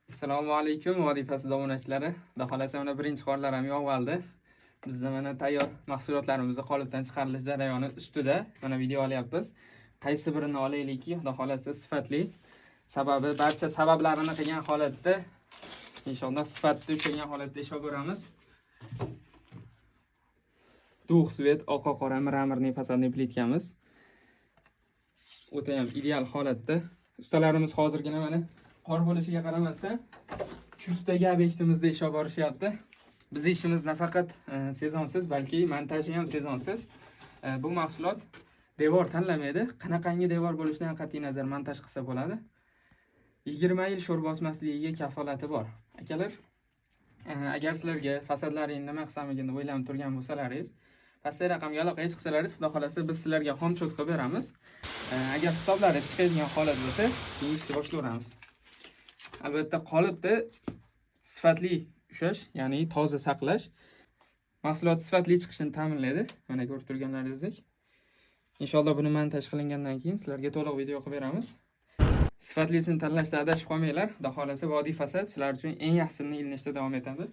Assalomu alaykum, vodiy fasli obunachilari. Xudo xolasa mana birinchi qorlar ham yog'ib oldi. Bizda mana tayyor mahsulotlarimizni qolipdan chiqarilish jarayoni ustida mana video olyapmiz. Qaysi birini olaylikki, xudo xolasa sifatli. Sababi barcha sabablarini qilgan holatda inshaalloh sifatli ushlagan holatda ishlab ko'ramiz. Dug' svet oq qora mramorniy fasadniy plitkamiz. O'ta ham ideal holatda. Ustalarimiz hozirgina mana qor bo'lishiga qaramasdan chustdagi obyektimizda ish olib borishyapti. Bizning ishimiz nafaqat sezonsiz, balki montaji ham sezonsiz. Bu mahsulot devor tanlamaydi. Qanaqangi devor bo'lishidan qat'iy nazar montaj qilsa bo'ladi. 20 yil sho'r bosmasligiga kafolati bor. Akalar, agar sizlarga fasadlaring nima qilsamligini o'ylanib turgan bo'lsalaringiz, pastki raqamga aloqaga chiqsalaringiz, xudo xolasa biz sizlarga xom chot qilib beramiz. Agar hisoblaringiz chiqadigan holat bo'lsa, keyin ishni boshlayveramiz. Albatta qolipda sifatli ushlash, ya'ni toza saqlash mahsulot sifatli chiqishini ta'minlaydi. Mana ko'rib turganlaringizdek. Inshaalloh buni montaj qilingandan keyin sizlarga to'liq video qilib beramiz. Sifatlisini tanlashda adashib qolmanglar. Xudo xolasa vodiy fasad sizlar uchun eng yaxshisini ilinishda davom etadi.